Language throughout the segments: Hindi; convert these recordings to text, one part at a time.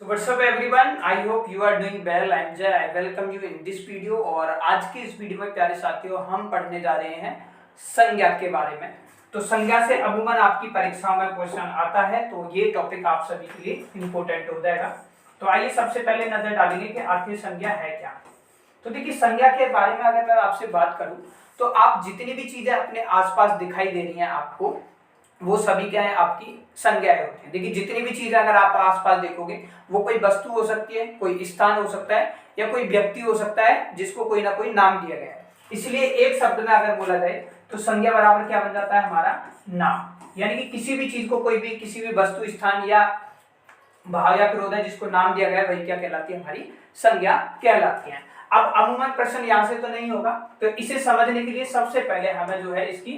So what's up everyone? I hope you are doing well and I welcome you in this video। और आज की इस वीडियो में प्यारे साथियों हम पढ़ने जा रहे हैं संज्ञा के बारे में। तो संज्ञा से अमूमन आपकी परीक्षाओं में क्वेश्चन आता है, तो ये टॉपिक आप सभी के लिए इम्पोर्टेंट हो जाएगा। तो आइए सबसे पहले नजर डालेंगे कि आखिर संज्ञा है क्या। तो देखिए, संज्ञा के बारे में अगर मैं आपसे बात करूं तो आप जितनी भी चीजें अपने आसपास दिखाई दे रही हैं आपको, वो सभी क्या है, आपकी संज्ञाएं होती हैं। देखिए, जितनी भी चीजें अगर आप आसपास देखोगे वो कोई वस्तु हो सकती है, कोई स्थान हो सकता है या कोई व्यक्ति हो सकता है जिसको कोई ना कोई नाम दिया गया है। इसलिए एक शब्द में अगर बोला जाए तो संज्ञा बराबर क्या बन जाता है, हमारा नाम। यानी कि किसी भी चीज को, कोई भी किसी भी वस्तु, स्थान या भाव या क्रोध है जिसको नाम दिया गया है, वही क्या कहलाती है, हमारी संज्ञा कहलाती है। अब अमूमन प्रश्न यहाँ से तो नहीं होगा, तो इसे समझने के लिए सबसे पहले हमें जो है इसकी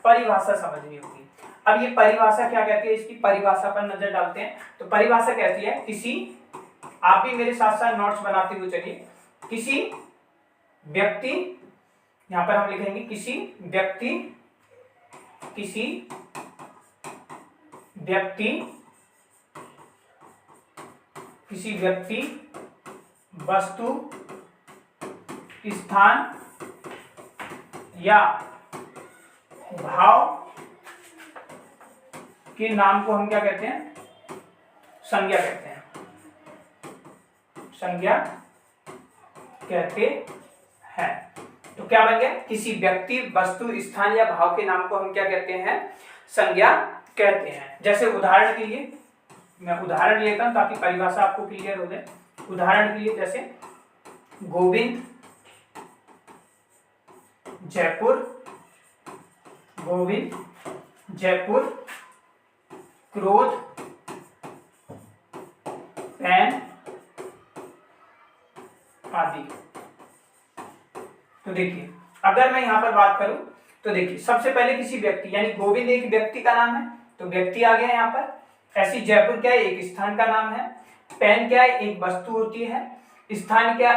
परिभाषा समझनी होगी। अब ये परिभाषा क्या कहती है, इसकी परिभाषा पर नजर डालते हैं। तो परिभाषा कहती है किसी, आप भी मेरे साथ साथ नोट्स बनाते हुए चलिए, किसी व्यक्ति, यहां पर हम लिखेंगे किसी व्यक्ति वस्तु, स्थान या भाव के नाम को हम क्या कहते हैं, संज्ञा कहते हैं। संज्ञा कहते हैं। तो क्या बन गया, किसी व्यक्ति, वस्तु, स्थान या भाव के नाम को हम क्या कहते हैं, संज्ञा कहते हैं। जैसे उदाहरण के लिए मैं उदाहरण लेता हूं ताकि परिभाषा आपको क्लियर हो जाए। उदाहरण के लिए जैसे गोविंद जयपुर, क्रोध पेन आदि। तो देखिए, अगर मैं यहां पर बात करूं तो देखिए, सबसे पहले किसी व्यक्ति, यानी गोविंद एक व्यक्ति का नाम है, तो व्यक्ति आ गया यहां पर। ऐसी जयपुर क्या है, एक स्थान का नाम है। पेन क्या है, एक वस्तु होती है। स्थान क्या,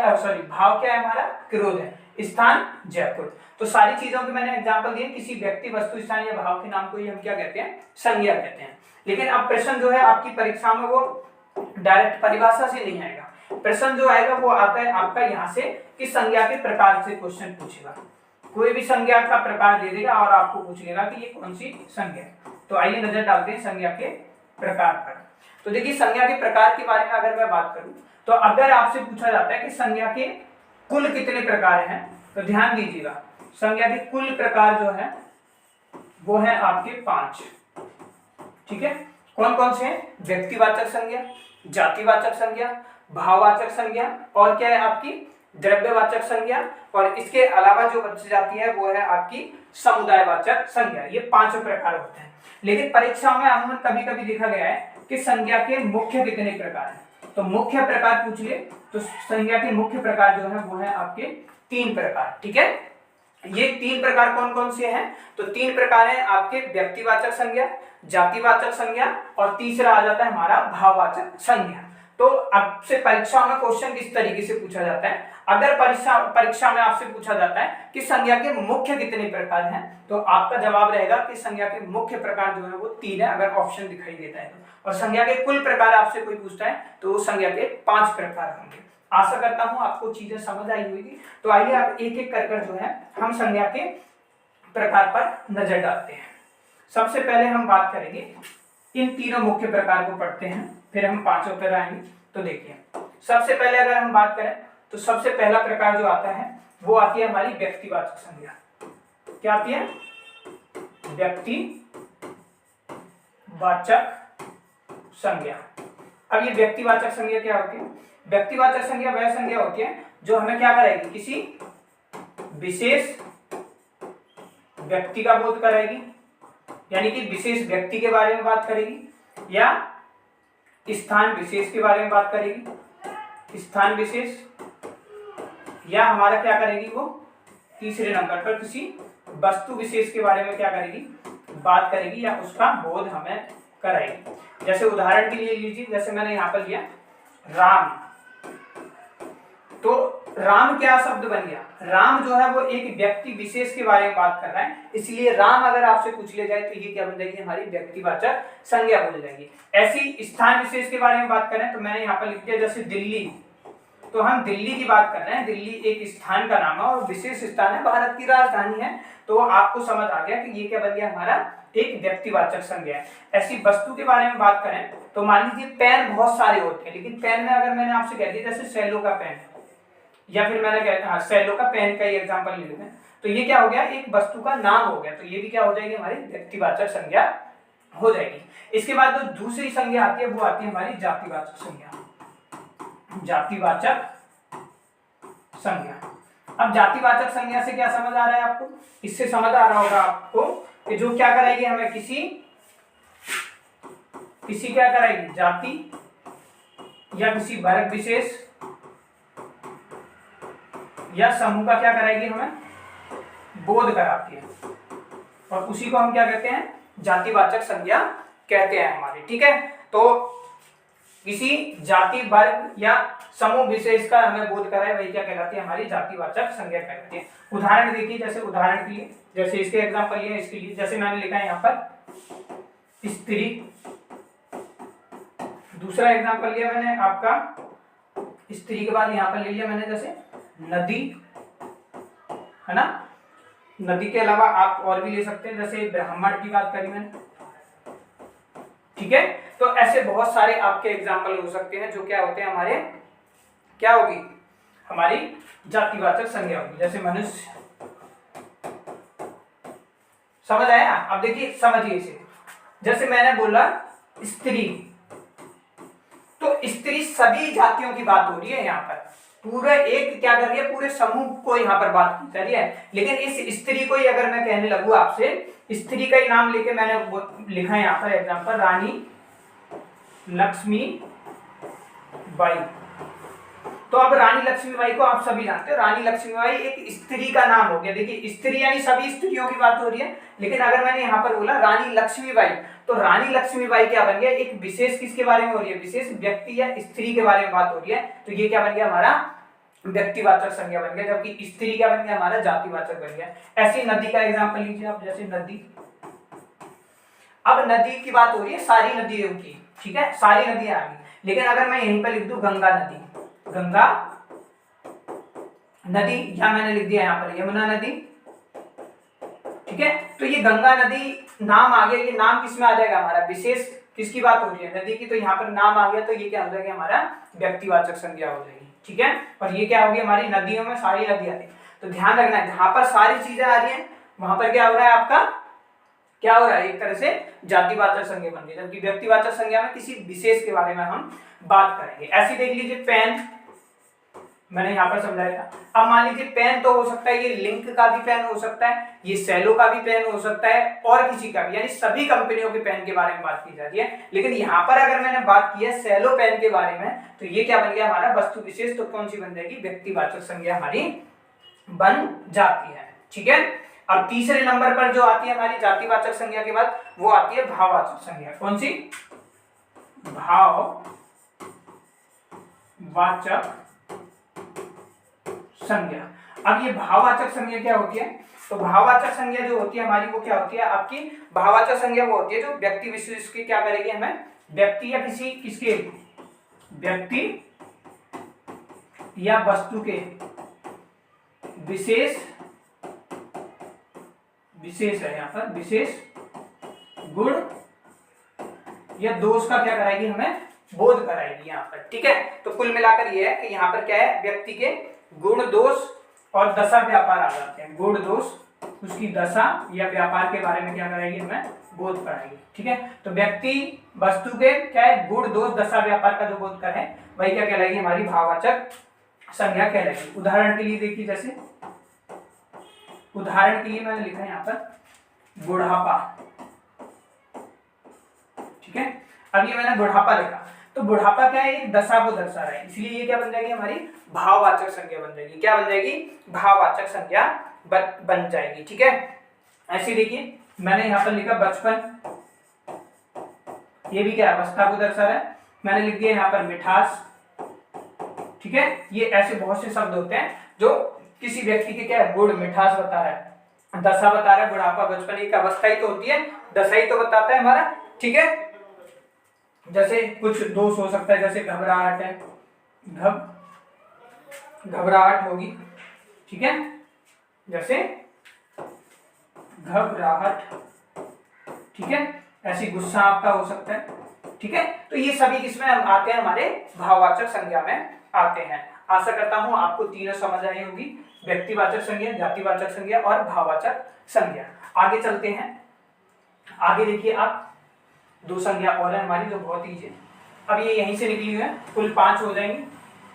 भाव क्या है, हमारा क्रोध है। स्थान जयपुर। तो सारी चीजों के मैंने एग्जांपल दिए, किसी व्यक्ति, वस्तु, स्थान या भाव के नाम को ही हम क्या कहते हैं, संज्ञा कहते हैं। लेकिन अब प्रश्न जो है आपकी परीक्षा में वो डायरेक्ट परिभाषा से नहीं आएगा। प्रश्न जो आएगा वो आता है आपका यहाँ से कि संज्ञा के प्रकार से क्वेश्चन पूछेगा। कोई भी संज्ञा का प्रकार दे देगा और आपको पूछेगा कि ये कौन सी संज्ञा है। तो आइए नजर डालते हैं संज्ञा के प्रकार पर। तो देखिए, संज्ञा के प्रकार के बारे में अगर मैं बात करूं तो अगर आपसे पूछा जाता है कि संज्ञा के कुल कितने प्रकार हैं, तो ध्यान दीजिएगा, संज्ञा के कुल प्रकार जो है वो है आपके 5। ठीक है, कौन कौन से हैं, व्यक्तिवाचक संज्ञा, जातिवाचक संज्ञा, भाववाचक संज्ञा और क्या है आपकी द्रव्यवाचक संज्ञा, और इसके अलावा जो बच जाती है वो है आपकी समुदायवाचक संज्ञा। ये 5 प्रकार होते हैं। लेकिन परीक्षाओं में अमूमन कभी कभी देखा गया है कि संज्ञा के मुख्य कितने प्रकार हैं, तो मुख्य प्रकार पूछ ले तो संज्ञा के मुख्य प्रकार जो है वो है आपके 3 प्रकार। ठीक है, ये 3 प्रकार कौन कौन से हैं, तो 3 प्रकार हैं आपके व्यक्तिवाचक संज्ञा, जातिवाचक संज्ञा और तीसरा आ जाता है हमारा भाववाचक संज्ञा। तो आपसे परीक्षा में क्वेश्चन किस तरीके से पूछा जाता है, अगर परीक्षा में आपसे पूछा जाता है कि संज्ञा के मुख्य कितने प्रकार हैं, तो आपका जवाब रहेगा कि संज्ञा के मुख्य प्रकार जो है वो 3 है, अगर ऑप्शन दिखाई देता है तो। और संज्ञा के कुल प्रकार आपसे कोई पूछता है तो वो संज्ञा के 5 प्रकार होंगे। आशा करता हूं आपको चीजें समझ आई होगी। तो आइए आप एक एक कर जो है हम संज्ञा के प्रकार पर नजर डालते हैं। सबसे पहले हम बात करेंगे, इन तीनों मुख्य प्रकार को पढ़ते हैं, फिर हम 5 पर आएंगे। तो देखिए, सबसे पहले अगर हम बात करें तो सबसे पहला प्रकार जो आता है वो आती है हमारी व्यक्तिवाचक संज्ञा। क्या आती है, व्यक्तिवाचक संज्ञा। अब ये व्यक्तिवाचक संज्ञा क्या होती है, व्यक्तिवाचक संज्ञा वह संज्ञा होती है जो हमें क्या करेगी, किसी विशेष व्यक्ति का बोध कराएगी, यानी कि विशेष व्यक्ति के बारे में बात करेगी या स्थान विशेष के बारे में बात करेगी, स्थान विशेष, या हमारा क्या करेगी वो तीसरे नंबर पर किसी वस्तु विशेष के बारे में क्या करेगी, बात करेगी या उसका बोध हमें कराएगी। जैसे उदाहरण के लिए लीजिए, जैसे मैंने यहां पर लिया राम, तो राम क्या शब्द बन गया, राम जो है वो एक व्यक्ति विशेष के बारे में बात कर रहा है, इसलिए राम अगर आपसे पूछ ले जाए तो ये क्या बन जाएगी, हमारी व्यक्तिवाचक संज्ञा बन जाएगी। ऐसी स्थान विशेष के बारे में बात करें तो मैंने यहाँ पर लिख दिया जैसे दिल्ली, तो हम दिल्ली की बात कर रहे हैं, दिल्ली एक स्थान का नाम है और विशेष स्थान है, भारत की राजधानी है, तो आपको समझ आ गया कि ये क्या बन गया, हमारा एक व्यक्तिवाचक संज्ञा है। ऐसी वस्तु के बारे में बात करें तो मान लीजिए पेन बहुत सारे होते हैं, लेकिन पेन में अगर मैंने आपसे कह दिया जैसे सेलो का पेन, या फिर मैंने कहा सेलो का पेन का ही एग्जांपल ले लेते हैं, तो ये क्या हो गया, एक वस्तु का नाम हो गया, तो ये भी क्या हो जाएगी, हमारी व्यक्तिवाचक संज्ञा हो जाएगी। इसके बाद जो दूसरी संज्ञा आती है वो आती है हमारी जातिवाचक संज्ञा, जातिवाचक संज्ञा। अब जातिवाचक संज्ञा से क्या समझ आ रहा है आपको, इससे समझ आ रहा होगा आपको कि जो क्या करेगी, हमें किसी क्या करेगी, जाति या किसी वर्ग विशेष या समूह का क्या कराएगी, हमें बोध कराती है, और उसी को हम क्या कहते हैं, जातिवाचक संज्ञा कहते हैं हमारे। ठीक है, तो किसी जाति वर्ग या समूह विशेष का हमें बोध कराए वही क्या कहलाती है, हमारी जातिवाचक संज्ञा कहलाती है। उदाहरण देखिए, जैसे उदाहरण के लिए जैसे इसके एग्जांपल लिए, इसके लिए जैसे मैंने लिखा है यहाँ पर स्त्री, दूसरा एग्जांपल लिया मैंने आपका स्त्री के बाद यहाँ पर ले लिया मैंने जैसे नदी, है ना, नदी के अलावा आप और भी ले सकते हैं, जैसे ब्राह्मण की बात करी मैंने। ठीक है, तो ऐसे बहुत सारे आपके एग्जाम्पल हो सकते हैं जो क्या होते हैं, हमारे क्या होगी, हमारी जातिवाचक संज्ञा होगी। जैसे मनुष्य, समझ आया। अब देखिए समझिए इसे, जैसे मैंने बोला स्त्री, तो स्त्री सभी जातियों की बात हो रही है, यहाँ पर पूरा एक क्या कर रही है, पूरे समूह को यहाँ पर बात की जा रही है। लेकिन इस स्त्री को ही अगर मैं कहने लगूँ आपसे, स्त्री का ही नाम लेके मैंने लिखा है यहाँ पर एग्जांपल, रानी लक्ष्मी बाई, तो अब रानी लक्ष्मीबाई को आप सभी जानते हो, रानी लक्ष्मीबाई एक स्त्री का नाम हो गया। देखिए स्त्री यानी सभी स्त्रियों की बात हो रही है, लेकिन अगर मैंने यहाँ पर बोला रानी लक्ष्मीबाई, तो रानी लक्ष्मीबाई क्या बन गया, एक विशेष किसके बारे में हो रही है, विशेष व्यक्ति या स्त्री के बारे में बात हो रही है, तो ये क्या बन गया, हमारा व्यक्तिवाचक संज्ञा बन गया, जबकि स्त्री क्या बन गया, हमारा जातिवाचक बन गया। ऐसी नदी का एग्जाम्पल लीजिए आप, जैसे नदी, अब नदी की बात हो रही है सारी नदियों की, ठीक है, सारी नदियां आ गई, लेकिन अगर मैं यहीं पर लिख दूं गंगा नदी, गंगा नदी, या मैंने लिख दिया यहाँ पर यमुना नदी, ठीक है, तो ये गंगा नदी नाम आ गया, ये नाम किसमें आ जाएगा, हमारा विशेष किसकी बात हो रही है, नदी की, तो यहाँ पर नाम आ गया, तो ये क्या हो जाएगा, हमारा व्यक्तिवाचक संज्ञा हो जाएगी। ठीक है, और ये क्या होगी, हमारी नदियों में सारी नदियां आती, तो ध्यान रखना है जहां पर सारी चीजें आ रही है वहां पर क्या हो रहा है, आपका क्या हो रहा है, एक तरह से जातिवाचक संज्ञा बन गई, जबकि व्यक्तिवाचक संज्ञा में किसी विशेष के बारे में हम बात करेंगे। ऐसे देख लीजिए पेन, मैंने यहाँ पर समझाया था। अब मान लीजिए पेन तो हो सकता है, ये लिंक का भी पेन हो सकता है, ये सेलो का भी पेन हो सकता है, और किसी का भी, यानी सभी कंपनियों के पेन के बारे में बात की जाती है। लेकिन यहाँ पर अगर मैंने बात की है सेलो पेन के बारे में, तो ये क्या बन गया, हमारा वस्तु विशेष, तो कौन सी बन जाएगी, व्यक्तिवाचक संज्ञा हमारी बन जाती है। ठीक है, अब तीसरे नंबर पर जो आती है हमारी जातिवाचक संज्ञा के बाद, वो आती है भाववाचक संज्ञा। कौन सी, भाववाचक संज्ञा। अब ये भाववाचक संज्ञा क्या होती है, तो भाववाचक संज्ञा जो होती है हमारी, वो क्या होती है आपकी, भाववाचक संज्ञा वो होती है जो व्यक्ति विशेष की क्या करेगी, हमें व्यक्ति या किसी किसके, व्यक्ति या वस्तु के विशेष है, यहाँ पर विशेष गुण या दोष का क्या कराएगी, हमें बोध कराएगी यहाँ पर। ठीक है, तो कुल मिलाकर ये है कि यहाँ पर क्या है, व्यक्ति के गुण दोष और दशा व्यापार आ जाते हैं। गुण दोष, उसकी दशा या व्यापार के बारे में क्या कराएगी, हमें बोध कराएगी। ठीक है, तो व्यक्ति वस्तु के क्या है, गुण दोष दशा व्यापार का जो बोध कराए वही क्या कहलाएगी, हमारी भाववाचक संज्ञा कहलाएगी। उदाहरण के लिए देखिए, जैसे उदाहरण के लिए मैंने लिखा है यहाँ पर बुढ़ापा। ठीक है, अब ये मैंने बुढ़ापा लिखा, तो बुढ़ापा क्या है, एक दशा को दर्शा रहा है, इसलिए ये क्या बन जाएगी, हमारी भाववाचक संज्ञा बन जाएगी। क्या बन जाएगी, भाववाचक संज्ञा बन जाएगी। ठीक है, ऐसे देखिए मैंने यहाँ पर लिखा बचपन, ये भी क्या अवस्था को दर्शा रहा है, मैंने लिख दिया यहाँ पर मिठास, ठीक है, ये ऐसे बहुत से शब्द होते हैं जो किसी व्यक्ति के क्या है, गुण मिठास बता रहा है, दशा बता रहा है, बुढ़ापा बचपन एक अवस्था ही तो होती है, दशा ही तो बताता है हमारा। ठीक है, जैसे कुछ दोष हो सकता है, जैसे घबराहट है, घबराहट होगी। ठीक है, जैसे घबराहट, ठीक है, ऐसी गुस्सा आपका हो सकता है। ठीक है, तो ये सभी किसमें आते हैं, हमारे भाववाचक संज्ञा में आते हैं। आशा करता हूं आपको तीनों समझ आई होगी, व्यक्तिवाचक संज्ञा, जातिवाचक संज्ञा और भाववाचक संज्ञा। आगे चलते हैं, आगे देखिए आप, दो संज्ञा और है हमारी जो बहुत ईजी है, अब ये यहीं से निकली हुई है, कुल 5 हो जाएंगी।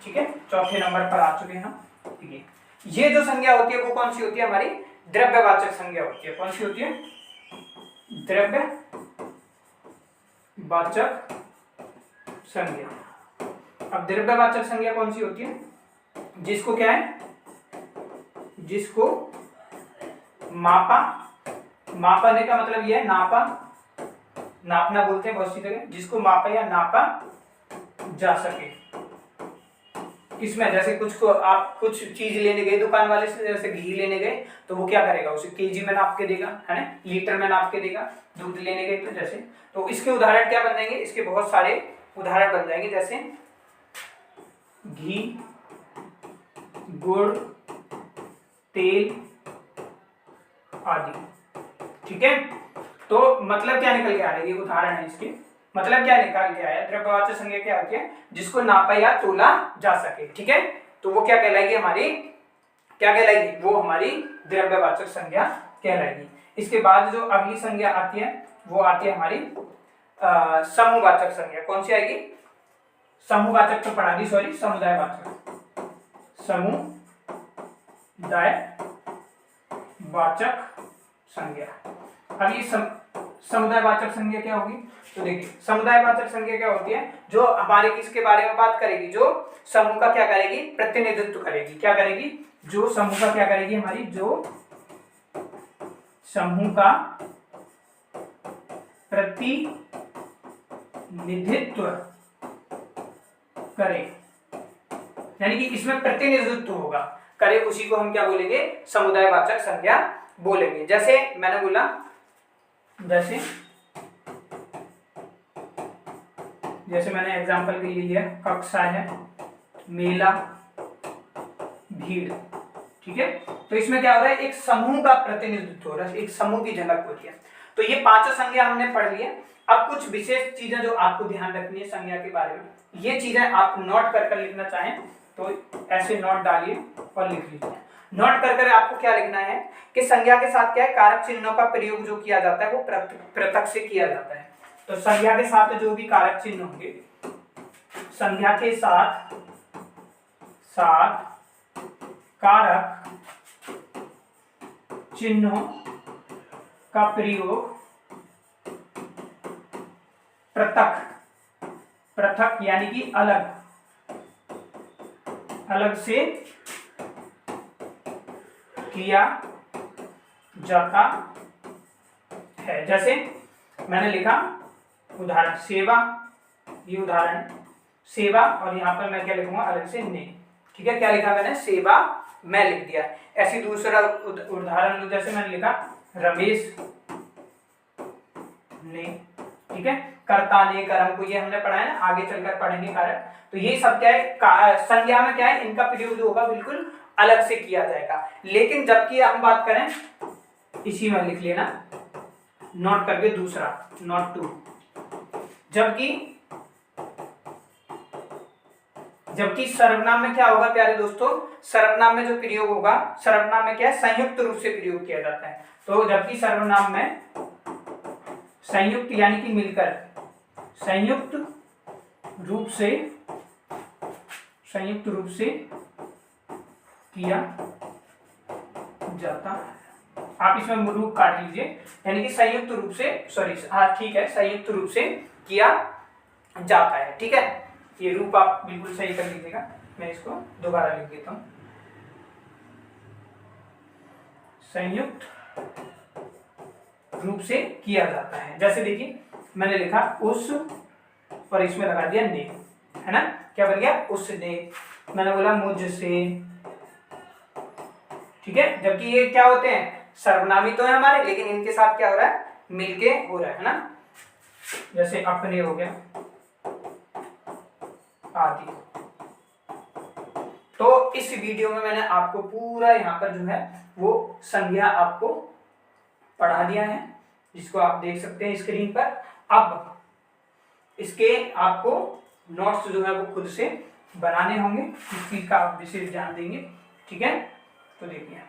ठीक है, चौथे नंबर पर आ चुके हैं हम। ठीक है, ये जो संज्ञा होती है वो कौन सी होती है, हमारी द्रव्यवाचक संज्ञा होती है। कौन सी होती है, द्रव्यवाचक संज्ञा। अब द्रव्यवाचक संज्ञा कौन सी होती है, जिसको क्या है, जिसको मापा, मापने का मतलब यह है नापा, नापना बोलते हैं बहुत सी जगह, जिसको मापा या नापा जा सके। किसमें, जैसे कुछ को आप कुछ चीज लेने गए दुकान वाले से, जैसे घी लेने गए तो वो क्या करेगा, उसे केजी में नाप के देगा, है ना, लीटर में नाप के देगा। दूध लेने गए तो जैसे, तो इसके उदाहरण क्या बन जाएंगे, इसके बहुत सारे उदाहरण बन जाएंगे, जैसे घी, गुड़, तेल आदि। ठीक है, तो मतलब क्या निकल के आ रहा है, ये उदाहरण है इसके, मतलब क्या निकाल के आया, द्रव्यवाचक संज्ञा क्या होती है, जिसको नापा या तोला जा सके। ठीक है, तो वो क्या कहलाएगी, हमारी क्या कहलाएगी, वो हमारी द्रव्यवाचक संज्ञा कहलाएगी। इसके बाद जो अगली संज्ञा आती है वो आती है हमारी समूहवाचक संज्ञा। कौन सी आएगी, समूहवाचक तो पढ़ा दी, सॉरी, समुदायवाचक, समुदायवाचक संज्ञा। अब ये समुदायवाचक संज्ञा क्या होगी, तो देखिए समुदायवाचक संज्ञा क्या होती है, जो हमारे किसके बारे में बात करेगी, जो समूह का क्या करेगी, प्रतिनिधित्व करेगी। क्या करेगी, जो समूह का क्या करेगी, हमारी जो समूह का प्रतिनिधित्व करे, यानी कि इसमें प्रतिनिधित्व होगा, करे, उसी को हम क्या बोलेंगे, समुदायवाचक संज्ञा बोलेंगे। जैसे मैंने बोला, जैसे मैंने एग्जांपल के लिए लिया, कक्षा है, मेला, भीड़। ठीक है, तो इसमें क्या हो रहा है, एक समूह का प्रतिनिधित्व हो रहा है, एक समूह की झलक होती है। तो ये पांचों संज्ञा हमने पढ़ ली है। अब कुछ विशेष चीजें जो आपको ध्यान रखनी है संज्ञा के बारे में, ये चीजें आप नोट कर लिखना चाहें तो ऐसे नोट डालिए और लिख लीजिए। नोट कर आपको क्या लिखना है कि संज्ञा के साथ क्या है, कारक चिन्हों का प्रयोग जो किया जाता है वो पृथक से किया जाता है। तो संज्ञा के साथ जो भी कारक चिन्ह होंगे, संज्ञा के साथ कारक चिन्हों का प्रयोग पृथक यानी कि अलग से किया जाता है। जैसे मैंने लिखा उदाहरण सेवा, ये उदाहरण है सेवा, और यहाँ पर मैं क्या लिखूंगा अलग से ने। ठीक है, क्या लिखा मैंने, सेवा मैं लिख दिया। ऐसी दूसरा उदाहरण लो, जैसे मैंने लिखा रमेश ने। ठीक है, कर्ता ने, कर्म को, ये हमने पढ़ा है ना, आगे चलकर पढ़ेंगे कारक। तो ये सब क्या है, संज्ञा में क्या है, इनका प्रयोग जो होगा बिल्कुल अलग से किया जाएगा। लेकिन जबकि हम बात करें, इसी में लिख लेना नोट करके, दूसरा नोट टू, जबकि सर्वनाम में क्या होगा प्यारे दोस्तों, सर्वनाम में जो प्रयोग होगा, सर्वनाम में क्या है, संयुक्त रूप से प्रयोग किया जाता है। तो जबकि सर्वनाम में संयुक्त यानी कि मिलकर, संयुक्त रूप से किया जाता है। आप इसमें रूप काट लीजिए, यानी कि संयुक्त रूप से, सॉरी हाँ ठीक है, संयुक्त रूप से किया जाता है। ठीक है, ये रूप आप बिल्कुल सही कर लीजिएगा, मैं इसको दोबारा लिख देता हूं, संयुक्त रूप से किया जाता है। जैसे देखिए मैंने लिखा उस, और इसमें लगा दिया ने, है ना, क्या बन गया, उसने। मैंने बोला मुझसे, ठीक है। जबकि ये क्या होते हैं, सर्वनामी तो है हमारे, लेकिन इनके साथ क्या हो रहा है, मिलके हो रहा है ना। जैसे अपने हो गया, आदि। तो इस वीडियो में मैंने आपको पूरा यहाँ पर जो है वो संज्ञा आपको पढ़ा दिया है, जिसको आप देख सकते हैं स्क्रीन पर। अब इसके आपको नोट्स जो है वो खुद से बनाने होंगे, इस चीज का आप विशेष ध्यान देंगे, ठीक है। तो देखिए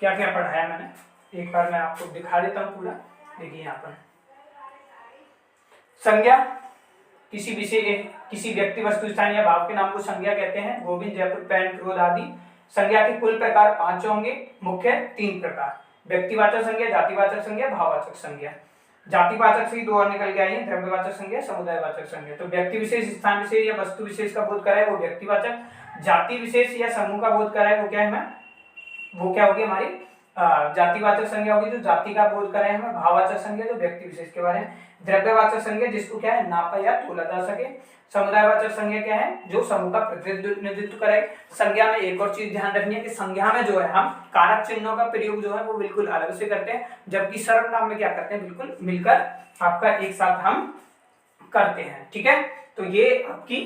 क्या क्या पढ़ाया मैंने, एक बार मैं आपको दिखा देता हूँ पूरा। देखिए यहाँ पर संज्ञा, किसी विषय, किसी व्यक्ति, वस्तु, स्थान या भाव के नाम को संज्ञा कहते हैं। गोविंद, जयपुर, पेन, क्रोध आदि। संज्ञा के कुल प्रकार 5 होंगे, मुख्य 3 प्रकार। व्यक्तिवाचक संज्ञा, जातिवाचक संज्ञा, भाववाचक संज्ञा। जातिवाचक से 2 और निकल के आई है, द्रव्यवाचक संज्ञा, समुदायवाचक संज्ञा। तो व्यक्ति विशेष, स्थान विशेष या वस्तु विशेष का बोध कराए वो व्यक्तिवाचक, जाति विशेष या समूह का बोध कराए वो क्या है, वो क्या होगी हमारी जातिवाचक संज्ञा होगी, जो जाति का बोध कराए हमें। भाववाचक संज्ञा जो व्यक्ति विशेष के बारे में। द्रव्यवाचक संज्ञा जिसको क्या है, नापा या तोला जा सके। समुदायवाचक संज्ञा क्या है, जो समूह का प्रतिनिधित्व करे। संज्ञा में एक और चीज ध्यान रखनी है कि संज्ञा में जो है हम कारक चिन्हों का प्रयोग जो है वो बिल्कुल अलग से करते हैं, जबकि सर्वनाम में क्या करते हैं, बिल्कुल मिलकर आपका एक साथ हम करते हैं, ठीक है। तो ये आपकी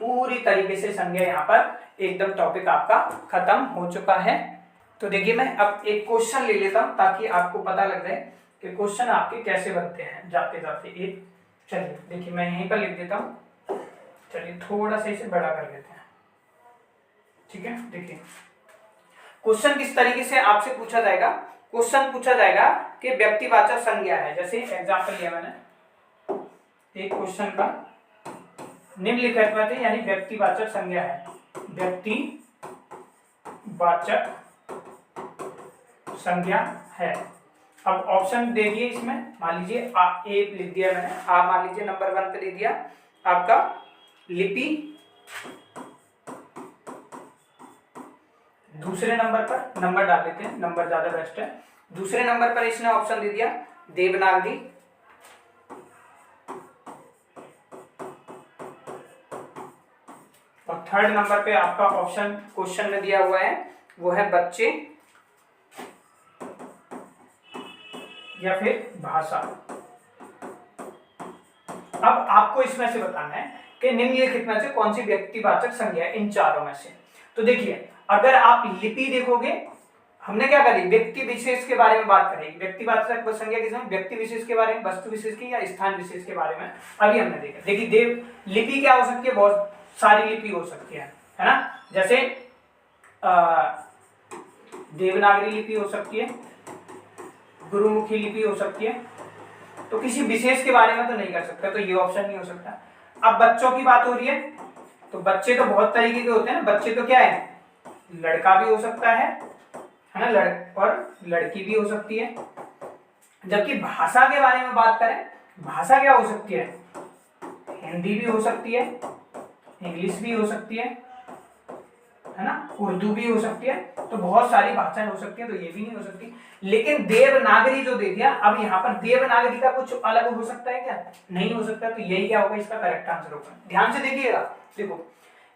पूरी तरीके से संज्ञा यहाँ पर एकदम टॉपिक आपका खत्म हो चुका है। तो देखिए मैं अब एक क्वेश्चन ले लेता हूं ताकि आपको पता लग जाए कि क्वेश्चन आपके कैसे बनते हैं जाते जाते। एक चलिए देखिए मैं यहीं पर लिख देता हूं, चलिए थोड़ा सा इसे बड़ा कर लेते हैं, ठीक है। देखिए क्वेश्चन किस तरीके से आपसे पूछा जाएगा, क्वेश्चन पूछा जाएगा कि व्यक्तिवाचक संज्ञा है। जैसे एग्जाम्पल लिया मैंने एक क्वेश्चन का, निम्नलिखित में यानी व्यक्तिवाचक संज्ञा है, व्यक्तिवाचक संज्ञा है। अब ऑप्शन दे दिए इसमें, मान लीजिए ए लिख दिया मैंने, मान लीजिए नंबर 1 पे दे दिया आपका लिपि। दूसरे नंबर पर नंबर डाल देते हैं, नंबर ज्यादा बेस्ट है। दूसरे नंबर पर इसने ऑप्शन दे दिया देवनागरी। और थर्ड नंबर पे आपका ऑप्शन क्वेश्चन में दिया हुआ है वो है बच्चे या फिर भाषा। अब आपको इसमें से बताना है कि निम्नलिखित में से कौन सी व्यक्तिवाचक संज्ञा है इन चारों में से। तो देखिए अगर आप लिपि देखोगे, हमने क्या करी, व्यक्ति विशेष के बारे में बात करेंगे। व्यक्तिवाचक संज्ञा किसमें, व्यक्ति विशेष के बारे में, वस्तु विशेष की या स्थान विशेष के बारे में अभी हमने देखा। देखिए देव लिपि क्या हो सकती है, बहुत सारी लिपि हो सकती है ना। जैसे देवनागरी लिपि हो सकती है, गुरुमुखी लिपि हो सकती है। तो किसी विशेष के बारे में तो नहीं कर सकता, तो ये ऑप्शन नहीं हो सकता। अब बच्चों की बात हो रही है, तो बच्चे तो बहुत तरीके के होते हैं ना। बच्चे तो क्या है, लड़का भी हो सकता है ना, और लड़की भी हो सकती है। जबकि भाषा के बारे में बात करें, भाषा क्या हो सकती है, हिंदी भी हो सकती है, इंग्लिश भी हो सकती है ना, उर्दू भी हो सकती है। तो बहुत सारी भाषाएं हो सकती है, तो ये भी नहीं हो सकती। लेकिन देवनागरी जो दे दिया, अब यहाँ पर देवनागरी का कुछ अलग हो सकता है क्या, नहीं हो सकता। तो यही क्या होगा, इसका करेक्ट आंसर होगा। ध्यान से देखिएगा, देखो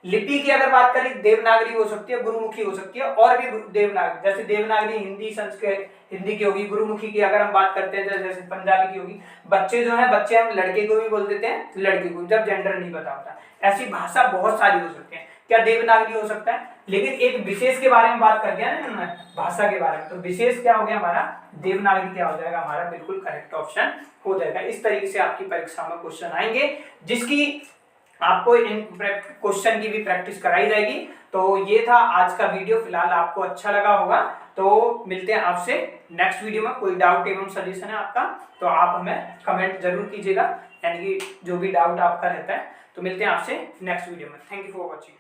लिपि की अगर बात करें, देवनागरी हो सकती है, गुरुमुखी हो सकती है, और भी देवनागरी। जैसे देवनागरी हिंदी संस्कृत हिंदी की होगी, गुरुमुखी की अगर हम बात करते हैं जैसे पंजाबी की होगी। बच्चे जो है, बच्चे हम लड़के को भी बोल देते हैं, लड़की को, जब जेंडर नहीं पता होता। ऐसी भाषा बहुत सारी हो सकती है। क्या देवनागरी हो सकता है, लेकिन एक विशेष के बारे में बात कर दिया ना भाषा के बारे में, तो विशेष क्या हो गया हमारा, देवनागरी क्या हो जाएगा हमारा, बिल्कुल करेक्ट ऑप्शन हो जाएगा। इस तरीके से आपकी परीक्षा में क्वेश्चन आएंगे, जिसकी आपको इन क्वेश्चन की भी प्रैक्टिस कराई जाएगी। तो ये था आज का वीडियो, फिलहाल आपको अच्छा लगा होगा। तो मिलते हैं आपसे नेक्स्ट वीडियो में। कोई डाउट एवं सजेशन है आपका तो आप हमें कमेंट जरूर कीजिएगा, यानी कि जो भी डाउट आपका रहता है। तो मिलते हैं आपसे नेक्स्ट वीडियो में। Thank you for watching.